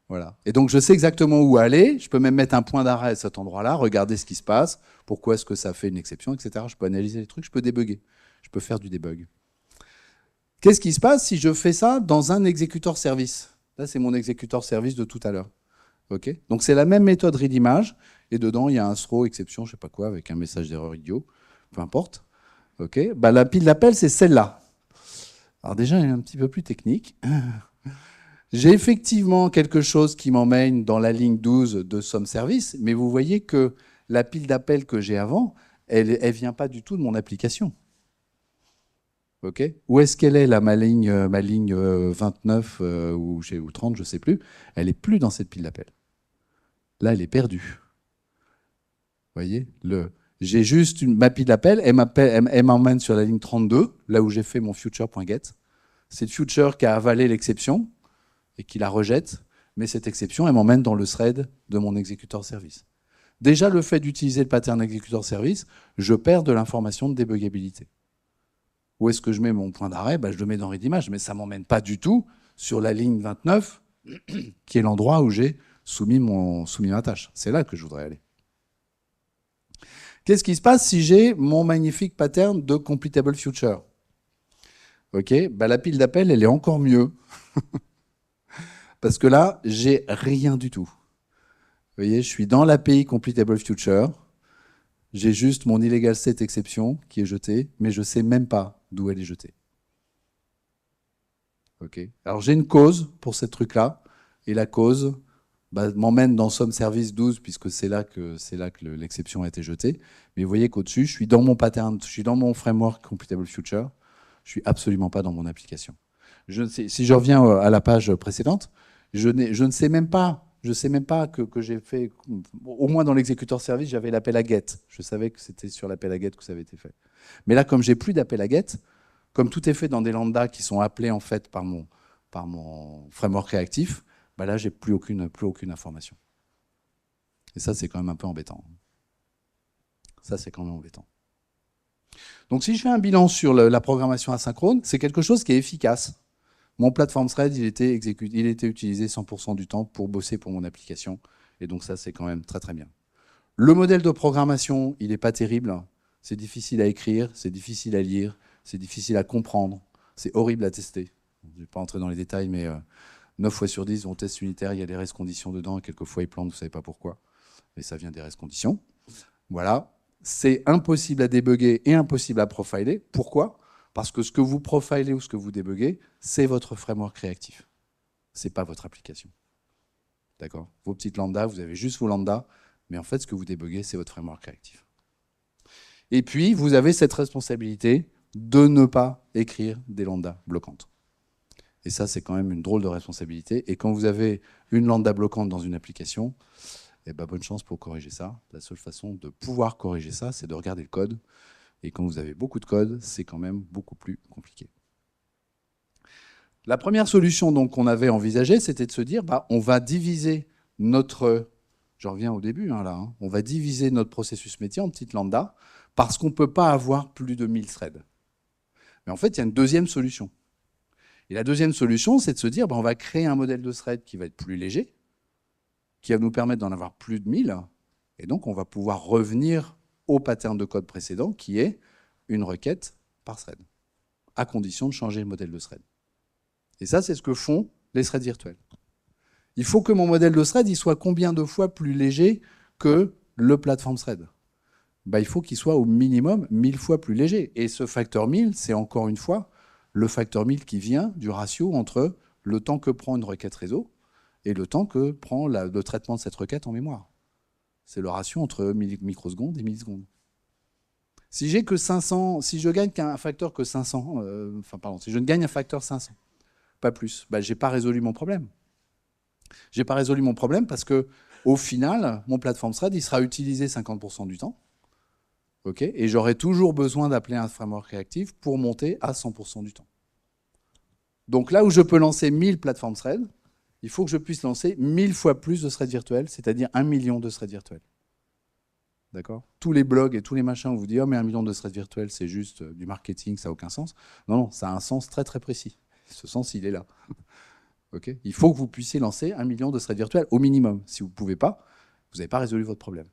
Voilà. Et donc, je sais exactement où aller. Je peux même mettre un point d'arrêt à cet endroit-là, regarder ce qui se passe, pourquoi est-ce que ça fait une exception, etc. Je peux analyser les trucs, je peux débugger. Je peux faire du debug. Qu'est-ce qui se passe si je fais ça dans un exécuteur service? Là, c'est mon exécuteur service de tout à l'heure. Donc, c'est la même méthode read-image. Et dedans, il y a un throw exception, je ne sais pas quoi, avec un message d'erreur idiot. Peu importe. La pile d'appel, c'est celle-là. Alors déjà, elle est un petit peu plus technique. J'ai effectivement quelque chose qui m'emmène dans la ligne 12 de SOMEService, mais vous voyez que la pile d'appel que j'ai avant, elle ne vient pas du tout de mon application. Où est-ce qu'elle est, là, ma ligne 29 ou 30, je ne sais plus. Elle n'est plus dans cette pile d'appel. Là, elle est perdue. Vous voyez, j'ai juste ma pile d'appel, elle m'emmène sur la ligne 32, là où j'ai fait mon future.get. C'est le future qui a avalé l'exception et qui la rejette, mais cette exception, elle m'emmène dans le thread de mon exécuteur service. Déjà, le fait d'utiliser le pattern exécuteur service, je perds de l'information de débuggabilité. Où est-ce que je mets mon point d'arrêt? Je le mets dans read-image, mais ça ne m'emmène pas du tout sur la ligne 29, qui est l'endroit où j'ai soumis ma tâche. C'est là que je voudrais aller. Qu'est-ce qui se passe si j'ai mon magnifique pattern de completable future? La pile d'appel, elle est encore mieux. Parce que là, j'ai rien du tout. Vous voyez, je suis dans l'API completable future. J'ai juste mon illegal state exception qui est jetée, mais je ne sais même pas d'où elle est jetée. Alors j'ai une cause pour ce truc-là, et la cause m'emmène dans SOMEService 12, puisque c'est là que l'exception a été jetée. Mais vous voyez qu'au-dessus, je suis dans mon pattern, je suis dans mon framework completable future, je ne suis absolument pas dans mon application. Si je reviens à la page précédente, je ne sais même pas. Je ne sais même pas que j'ai fait, au moins dans l'exécuteur service, j'avais l'appel à get. Je savais que c'était sur l'appel à get que ça avait été fait. Mais là, comme j'ai plus d'appel à get, comme tout est fait dans des lambdas qui sont appelés en fait par mon framework réactif, là, j'ai plus aucune information. Et ça, c'est quand même un peu embêtant. Ça, c'est quand même embêtant. Donc, si je fais un bilan sur la programmation asynchrone, c'est quelque chose qui est efficace. Mon platform thread, il était utilisé 100% du temps pour bosser pour mon application. Et donc ça, c'est quand même très très bien. Le modèle de programmation, il n'est pas terrible. C'est difficile à écrire, c'est difficile à lire, c'est difficile à comprendre. C'est horrible à tester. Je ne vais pas entrer dans les détails, mais 9 fois sur 10, on teste unitaire, il y a des restes conditions dedans, et quelquefois ils plantent, vous ne savez pas pourquoi. Mais ça vient des restes conditions. Voilà. C'est impossible à débugger et impossible à profiler. Pourquoi ? Parce que ce que vous profilez ou ce que vous débuguez, c'est votre framework réactif. Ce n'est pas votre application. D'accord ? Vos petites lambdas, vous avez juste vos lambdas, mais en fait, ce que vous débuguez, c'est votre framework réactif. Et puis, vous avez cette responsabilité de ne pas écrire des lambdas bloquantes. Et ça, c'est quand même une drôle de responsabilité. Et quand vous avez une lambda bloquante dans une application, eh ben, bonne chance pour corriger ça. La seule façon de pouvoir corriger ça, c'est de regarder le code. Et quand vous avez beaucoup de code, c'est quand même beaucoup plus compliqué. La première solution donc qu'on avait envisagée, c'était de se dire, bah, on va diviser notre... Je reviens au début, hein, là. Hein, on va diviser notre processus métier en petites lambda parce qu'on ne peut pas avoir plus de 1000 threads. Mais en fait, il y a une deuxième solution. Et la deuxième solution, c'est de se dire, bah, on va créer un modèle de thread qui va être plus léger, qui va nous permettre d'en avoir plus de 1000. Et donc, on va pouvoir revenir au pattern de code précédent, qui est une requête par thread, à condition de changer le modèle de thread. Et ça, c'est ce que font les threads virtuels. Il faut que mon modèle de thread il soit combien de fois plus léger que le platform thread? Bah, il faut qu'il soit au minimum 1000 fois plus léger. Et ce facteur 1000, c'est encore une fois le facteur 1000 qui vient du ratio entre le temps que prend une requête réseau et le temps que prend le traitement de cette requête en mémoire. C'est le ratio entre microsecondes et millisecondes. Si j'ai que 500, si je gagne qu'un facteur que 500, si je ne gagne un facteur 500, pas plus, bah, j'ai pas résolu mon problème. J'ai pas résolu mon problème parce que au final, mon platform thread, il sera utilisé 50% du temps. Okay, et j'aurai toujours besoin d'appeler un framework réactif pour monter à 100% du temps. Donc là où je peux lancer 1000 platform threads, il faut que je puisse lancer 1000 fois plus de threads virtuels, c'est-à-dire 1 million de threads virtuels. D'accord? Tous les blogs et tous les machins vous disent « Oh, mais 1 million de threads virtuels, c'est juste du marketing, ça n'a aucun sens. » Non, non, ça a un sens très très précis. Ce sens, il est là. Okay, il faut que vous puissiez lancer 1 million de threads virtuels au minimum. Si vous ne pouvez pas, vous n'avez pas résolu votre problème.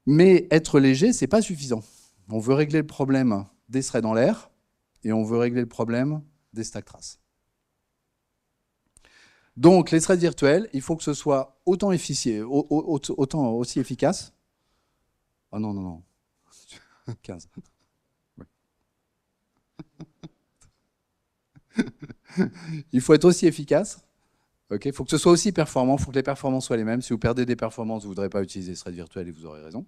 Mais être léger, ce n'est pas suffisant. On veut régler le problème des threads en l'air et on veut régler le problème des stack traces. Donc, les threads virtuels, il faut que ce soit autant aussi efficace. Ah non, non, non. 15. Ouais. Il faut être aussi efficace. Okay, il faut que ce soit aussi performant. Il faut que les performances soient les mêmes. Si vous perdez des performances, vous ne voudrez pas utiliser les threads virtuels et vous aurez raison.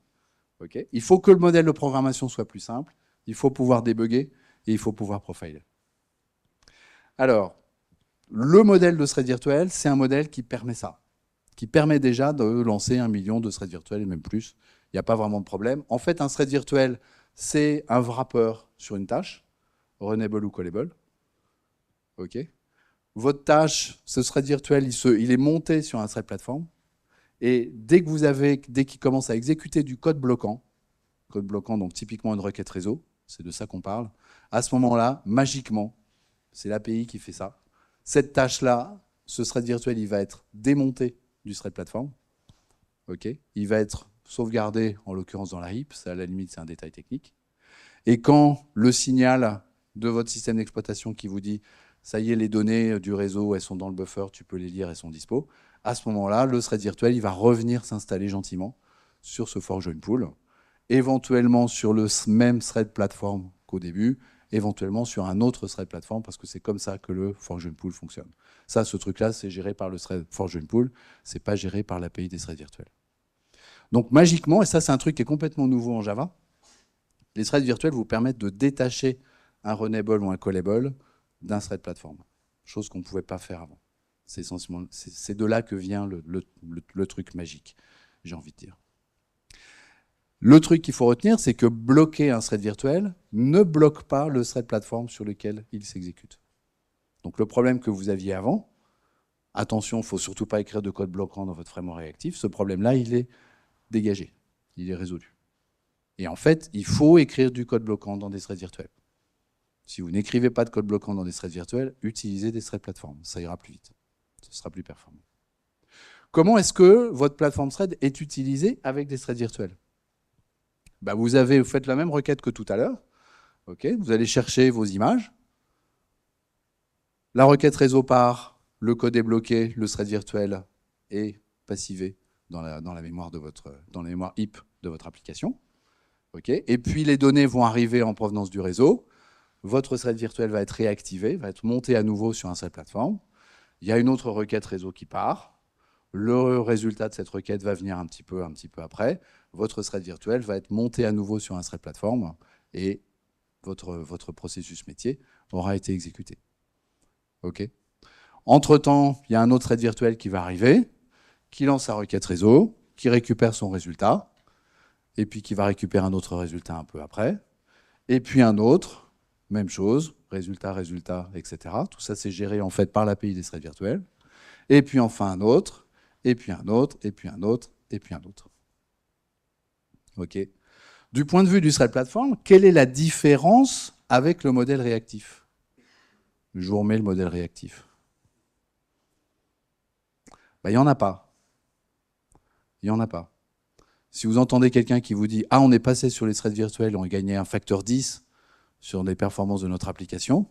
Okay, il faut que le modèle de programmation soit plus simple. Il faut pouvoir débugger et il faut pouvoir profiler. Alors, le modèle de thread virtuel, c'est un modèle qui permet ça, qui permet déjà de lancer 1 million de threads virtuels et même plus. Il n'y a pas vraiment de problème. En fait, un thread virtuel, c'est un wrapper sur une tâche, runnable ou callable. Okay. Votre tâche, ce thread virtuel, il est monté sur un thread platform. Et dès qu'il commence à exécuter du code bloquant, donc typiquement une requête réseau, c'est de ça qu'on parle, à ce moment-là, magiquement, c'est l'API qui fait ça. Cette tâche-là, ce thread virtuel, il va être démonté du thread platform. Okay. Il va être sauvegardé, en l'occurrence dans la heap, ça, à la limite, c'est un détail technique. Et quand le signal de votre système d'exploitation qui vous dit « ça y est, les données du réseau, elles sont dans le buffer, tu peux les lire, elles sont dispo », à ce moment-là, le thread virtuel, il va revenir s'installer gentiment sur ce fork join pool, éventuellement sur le même thread platform qu'au début, éventuellement sur un autre thread platform, parce que c'est comme ça que le fork join pool fonctionne. Ça, ce truc-là, c'est géré par le thread fork join pool, c'est pas géré par l'API des threads virtuels. Donc magiquement, et ça c'est un truc qui est complètement nouveau en Java, les threads virtuels vous permettent de détacher un runnable ou un callable d'un thread platform, chose qu'on ne pouvait pas faire avant. C'est de là que vient le truc magique, j'ai envie de dire. Le truc qu'il faut retenir, c'est que bloquer un thread virtuel ne bloque pas le thread platform sur lequel il s'exécute. Donc le problème que vous aviez avant, attention, il ne faut surtout pas écrire de code bloquant dans votre framework réactif, ce problème-là, il est dégagé, il est résolu. Et en fait, il faut écrire du code bloquant dans des threads virtuels. Si vous n'écrivez pas de code bloquant dans des threads virtuels, utilisez des threads platform, ça ira plus vite, ce sera plus performant. Comment est-ce que votre platform thread est utilisé avec des threads virtuels? Bah vous faites la même requête que tout à l'heure. Okay, vous allez chercher vos images. La requête réseau part, le code est bloqué, le thread virtuel est passivé dans la mémoire heap de votre application. Okay, et puis les données vont arriver en provenance du réseau. Votre thread virtuel va être réactivé, va être monté à nouveau sur un thread platform. Il y a une autre requête réseau qui part. Le résultat de cette requête va venir un petit peu après. Votre thread virtuel va être monté à nouveau sur un thread platform et votre processus métier aura été exécuté. OK. Entre-temps, il y a un autre thread virtuel qui va arriver, qui lance sa requête réseau, qui récupère son résultat, et puis qui va récupérer un autre résultat un peu après, et puis un autre, même chose, résultat, résultat, etc. Tout ça, c'est géré en fait par l'API des threads virtuels. Et puis enfin un autre, et puis un autre, et puis un autre, et puis un autre. OK. Du point de vue du thread platform, quelle est la différence avec le modèle réactif? Je vous remets le modèle réactif. Ben, il n'y en a pas. Il n'y en a pas. Si vous entendez quelqu'un qui vous dit « Ah, on est passé sur les threads virtuels, on a gagné un facteur 10 sur les performances de notre application »,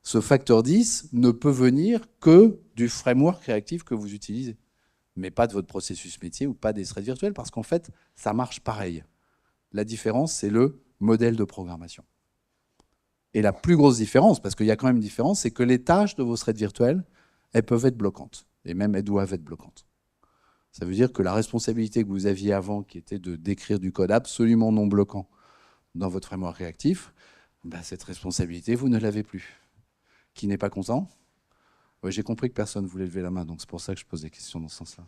ce facteur 10 ne peut venir que du framework réactif que vous utilisez, mais pas de votre processus métier ou pas des threads virtuels, parce qu'en fait, ça marche pareil. La différence, c'est le modèle de programmation. Et la plus grosse différence, parce qu'il y a quand même une différence, c'est que les tâches de vos threads virtuels, elles peuvent être bloquantes, et même elles doivent être bloquantes. Ça veut dire que la responsabilité que vous aviez avant, qui était de d'écrire du code absolument non bloquant dans votre framework réactif, ben cette responsabilité, vous ne l'avez plus. Qui n'est pas content? Ouais, j'ai compris que personne ne voulait lever la main, donc c'est pour ça que je pose des questions dans ce sens-là.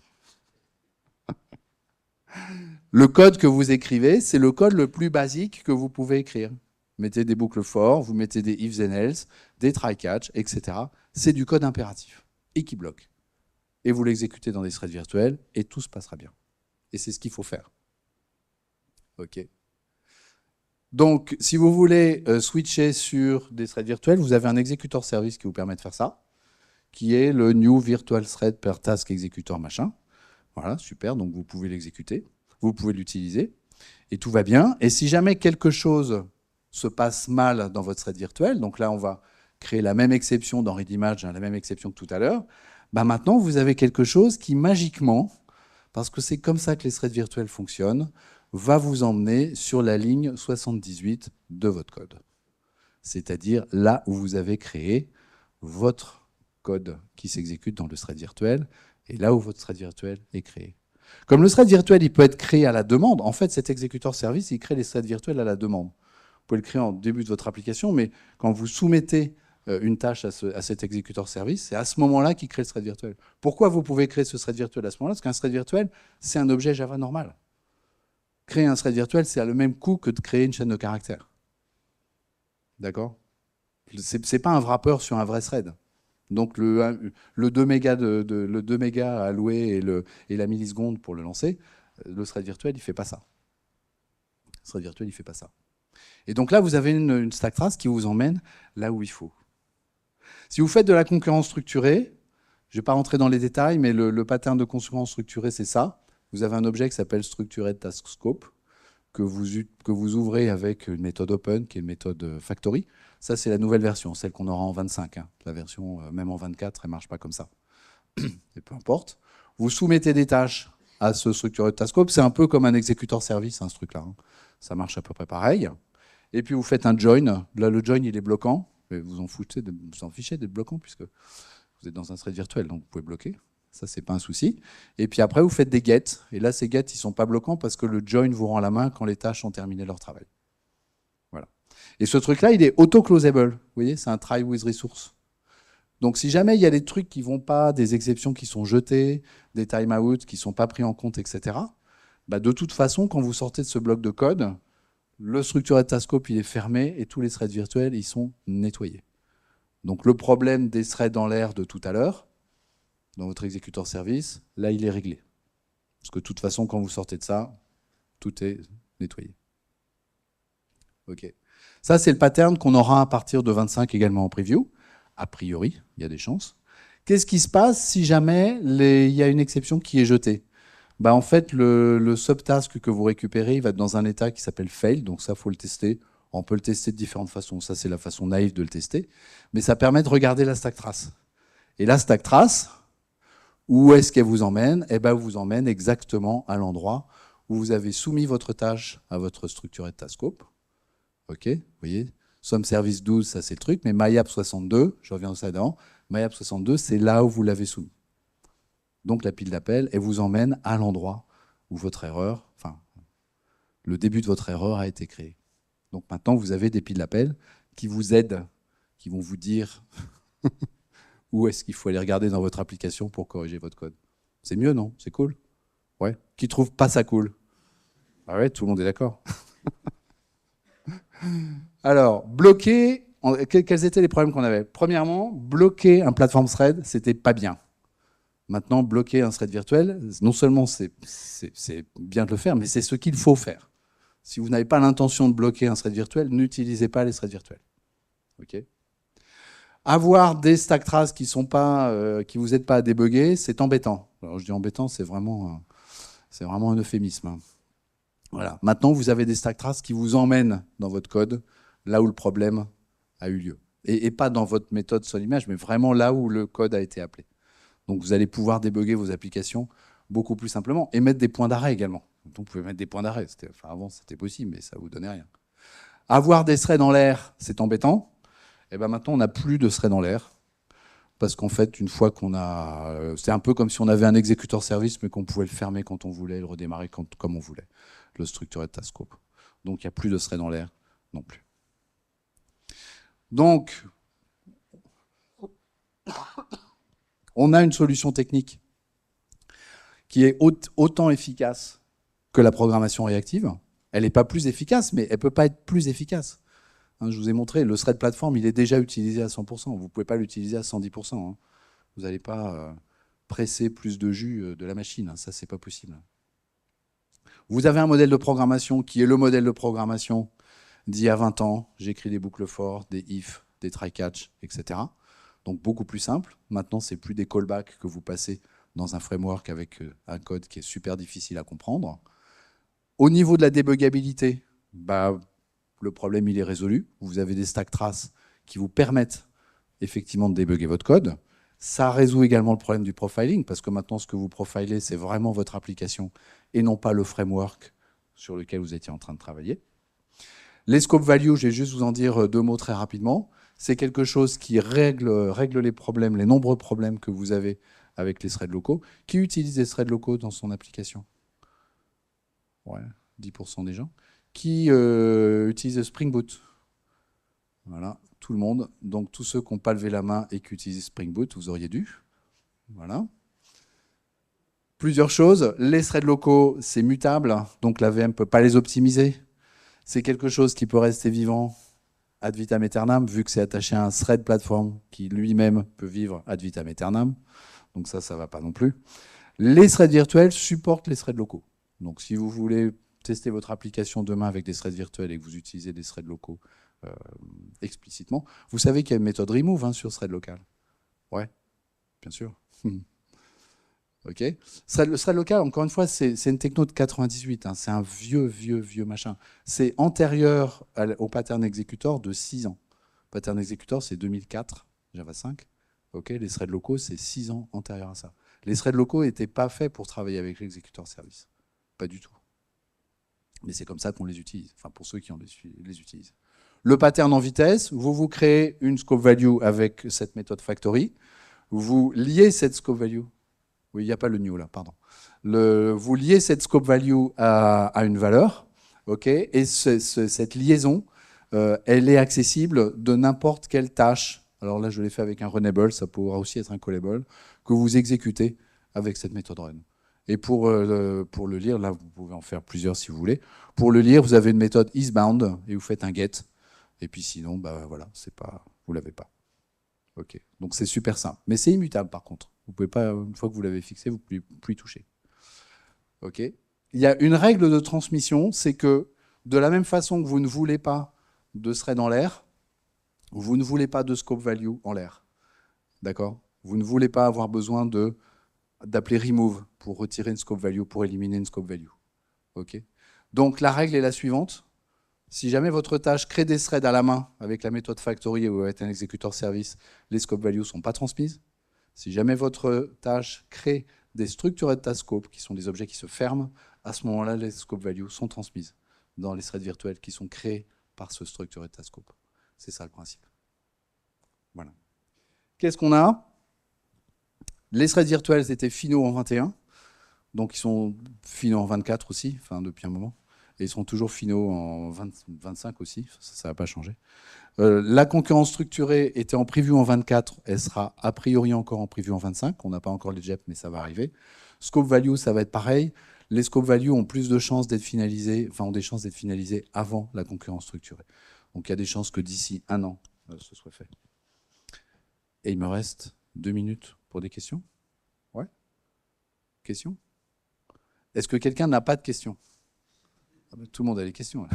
Le code que vous écrivez, c'est le code le plus basique que vous pouvez écrire. Vous mettez des boucles for, vous mettez des ifs and else, des try-catch, etc. C'est du code impératif et qui bloque. Et vous l'exécutez dans des threads virtuels et tout se passera bien. Et c'est ce qu'il faut faire. OK. Donc, si vous voulez switcher sur des threads virtuels, vous avez un exécuteur service qui vous permet de faire ça, qui est le new virtual thread per task executor machin. Voilà, super, donc vous pouvez l'exécuter, vous pouvez l'utiliser, et tout va bien. Et si jamais quelque chose se passe mal dans votre thread virtuel, donc là on va créer la même exception dans Readimage, la même exception que tout à l'heure, bah maintenant vous avez quelque chose qui magiquement, parce que c'est comme ça que les threads virtuels fonctionnent, va vous emmener sur la ligne 78 de votre code. C'est-à-dire là où vous avez créé votre code qui s'exécute dans le thread virtuel, et là où votre thread virtuel est créé. Comme le thread virtuel, il peut être créé à la demande, en fait, cet exécuteur service, il crée les threads virtuels à la demande. Vous pouvez le créer en début de votre application, mais quand vous soumettez une tâche à cet exécuteur service, c'est à ce moment-là qu'il crée le thread virtuel. Pourquoi vous pouvez créer ce thread virtuel à ce moment-là? Parce qu'un thread virtuel, c'est un objet Java normal. Créer un thread virtuel, c'est à le même coût que de créer une chaîne de caractères. D'accord? C'est pas un wrapper sur un vrai thread. Donc le 2 mégas, le 2 mégas à louer et la milliseconde pour le lancer, le thread virtuel, il fait pas ça. Le thread virtuel, il fait pas ça. Et donc là, vous avez une stack trace qui vous emmène là où il faut. Si vous faites de la concurrence structurée, je ne vais pas rentrer dans les détails, mais le pattern de concurrence structurée, c'est ça. Vous avez un objet qui s'appelle Structured Task Scope, que vous ouvrez avec une méthode open, qui est une méthode factory. Ça, c'est la nouvelle version, celle qu'on aura en 25. Hein. La version, même en 24, elle ne marche pas comme ça. Et peu importe. Vous soumettez des tâches à ce Structured Task Scope. C'est un peu comme un exécuteur service, hein, ce truc-là. Hein. Ça marche à peu près pareil. Et puis, vous faites un join. Là, le join, il est bloquant. Mais vous en fichez d'être bloquant, puisque vous êtes dans un thread virtuel, donc vous pouvez bloquer. Ça, c'est pas un souci. Et puis après, vous faites des get. Et là, ces get, ils sont pas bloquants parce que le join vous rend la main quand les tâches ont terminé leur travail. Voilà. Et ce truc-là, il est auto-closable. Vous voyez, c'est un try with resource. Donc, si jamais il y a des trucs qui vont pas, des exceptions qui sont jetées, des timeouts qui sont pas pris en compte, etc., bah, de toute façon, quand vous sortez de ce bloc de code, le structured task scope, il est fermé et tous les threads virtuels, ils sont nettoyés. Donc, le problème des threads dans l'air de tout à l'heure, dans votre exécuteur service, là, il est réglé. Parce que de toute façon, quand vous sortez de ça, tout est nettoyé. OK. Ça, c'est le pattern qu'on aura à partir de 25 également en preview. A priori, il y a des chances. Qu'est-ce qui se passe si jamais il y a une exception qui est jetée? Bah, en fait, le subtask que vous récupérez, il va être dans un état qui s'appelle fail. Donc ça, il faut le tester. On peut le tester de différentes façons. Ça, c'est la façon naïve de le tester. Mais ça permet de regarder la stack trace. Et la stack trace, où est-ce qu'elle vous emmène? Eh ben, elle vous emmène exactement à l'endroit où vous avez soumis votre tâche à votre structured task scope. OK, vous voyez, Some Service 12, ça c'est le truc, mais MyApp 62, je reviens au ça dedans, MyApp 62, c'est là où vous l'avez soumis. Donc la pile d'appel, elle vous emmène à l'endroit où votre erreur, enfin, le début de votre erreur a été créé. Donc maintenant, vous avez des piles d'appel qui vous aident, qui vont vous dire où est-ce qu'il faut aller regarder dans votre application pour corriger votre code. C'est mieux, non? C'est cool? Ouais. Qui trouve pas ça cool? Ah ouais, tout le monde est d'accord. Alors, bloquer, quels étaient les problèmes qu'on avait? Premièrement, bloquer un platform thread, c'était pas bien. Maintenant, bloquer un thread virtuel, non seulement c'est bien de le faire, mais c'est ce qu'il faut faire. Si vous n'avez pas l'intention de bloquer un thread virtuel, n'utilisez pas les threads virtuels. Okay. Avoir des stack traces qui vous aident pas à débugger, c'est embêtant. Alors je dis embêtant, c'est vraiment un euphémisme. Hein. Voilà. Maintenant, vous avez des stack traces qui vous emmènent dans votre code, là où le problème a eu lieu. Et pas dans votre méthode sur l'image, mais vraiment là où le code a été appelé. Donc vous allez pouvoir débugger vos applications beaucoup plus simplement et mettre des points d'arrêt également. Donc vous pouvez mettre des points d'arrêt. Avant, c'était possible, mais ça ne vous donnait rien. Avoir des threads dans l'air, c'est embêtant. Et ben maintenant, on n'a plus de threads dans l'air. Parce qu'en fait, une fois qu'on a... c'est un peu comme si on avait un exécuteur service, mais qu'on pouvait le fermer quand on voulait, le redémarrer comme on voulait. Le structured task scope. Donc il n'y a plus de threads dans l'air non plus. Donc, on a une solution technique qui est autant efficace que la programmation réactive. Elle n'est pas plus efficace, mais elle ne peut pas être plus efficace. Hein, je vous ai montré, le thread platform, il est déjà utilisé à 100%. Vous ne pouvez pas l'utiliser à 110%. Hein. Vous n'allez pas presser plus de jus de la machine. Hein. Ça, ce n'est pas possible. Vous avez un modèle de programmation qui est le modèle de programmation d'il y a 20 ans. J'écris des boucles for, des if, des try-catch, etc. Donc beaucoup plus simple. Maintenant, ce n'est plus des callbacks que vous passez dans un framework avec un code qui est super difficile à comprendre. Au niveau de la débugabilité, le problème il est résolu. Vous avez des stack traces qui vous permettent effectivement de débugger votre code. Ça résout également le problème du profiling, parce que maintenant, ce que vous profilez, c'est vraiment votre application et non pas le framework sur lequel vous étiez en train de travailler. Les scope values, je vais juste vous en dire 2 mots très rapidement. C'est quelque chose qui règle les problèmes, les nombreux problèmes que vous avez avec les threads locaux. Qui utilise les threads locaux dans son application? Ouais, 10% des gens. Qui utilise Spring Boot? Voilà, tout le monde. Donc tous ceux qui n'ont pas levé la main et qui utilisent Spring Boot, vous auriez dû. Voilà. Plusieurs choses. Les threads locaux, c'est mutable, donc la VM ne peut pas les optimiser. C'est quelque chose qui peut rester vivant ad vitam aeternam, vu que c'est attaché à un thread platform qui lui-même peut vivre ad vitam aeternam. Donc ça ne va pas non plus. Les threads virtuels supportent les threads locaux. Donc si vous voulez tester votre application demain avec des threads virtuels et que vous utilisez des threads locaux explicitement, vous savez qu'il y a une méthode remove sur thread local. Ouais, bien sûr. Ok. Le thread local, encore une fois, c'est une techno de 98. Hein. C'est un vieux machin. C'est antérieur au pattern executor de 6 ans. Pattern executor, c'est 2004, Java 5. Ok. Les threads locaux, c'est 6 ans antérieur à ça. Les threads locaux n'étaient pas faits pour travailler avec l'executor service. Pas du tout. Mais c'est comme ça qu'on les utilise. Enfin, pour ceux qui les utilisent. Le pattern en vitesse, vous créez une scope value avec cette méthode factory. Vous liez cette scope value. Oui, il n'y a pas le new là, pardon. Vous liez cette scope value à une valeur, ok, et cette liaison, elle est accessible de n'importe quelle tâche. Alors là, je l'ai fait avec un runable, ça pourra aussi être un callable, que vous exécutez avec cette méthode run. Et pour le lire, là, vous pouvez en faire plusieurs si vous voulez. Pour le lire, vous avez une méthode isBound et vous faites un get. Et puis sinon, voilà, vous l'avez pas. Ok, donc c'est super simple. Mais c'est immutable par contre. Vous pouvez pas, une fois que vous l'avez fixé, vous ne pouvez plus y toucher. Ok. Il y a une règle de transmission, c'est que de la même façon que vous ne voulez pas de thread en l'air, vous ne voulez pas de scope value en l'air. D'accord? Vous ne voulez pas avoir besoin d'appeler remove pour retirer une scope value, pour éliminer une scope value. Ok. Donc la règle est la suivante. Si jamais votre tâche crée des threads à la main avec la méthode factory ou avec un exécuteur service, les scope values ne sont pas transmises. Si jamais votre tâche crée des structured task scope, qui sont des objets qui se ferment, à ce moment-là, les scope values sont transmises dans les threads virtuels qui sont créés par ce structured task scope. C'est ça le principe. Voilà. Qu'est-ce qu'on a? Les threads virtuels étaient finaux en 21, donc ils sont finaux en 24 aussi, enfin depuis un moment. Et ils seront toujours finaux en 25 aussi, ça va pas changer. La concurrence structurée était en preview en 24, elle sera a priori encore en preview en 25. On n'a pas encore les JEP, mais ça va arriver. Scope value, ça va être pareil. Les scope value ont plus de chances d'être finalisés, enfin ont des chances d'être finalisés avant la concurrence structurée. Donc il y a des chances que d'ici 1 an, ce soit fait. Et il me reste 2 minutes pour des questions. Ouais. Questions? Est-ce que quelqu'un n'a pas de questions? Ah ben, tout le monde a des questions. Là.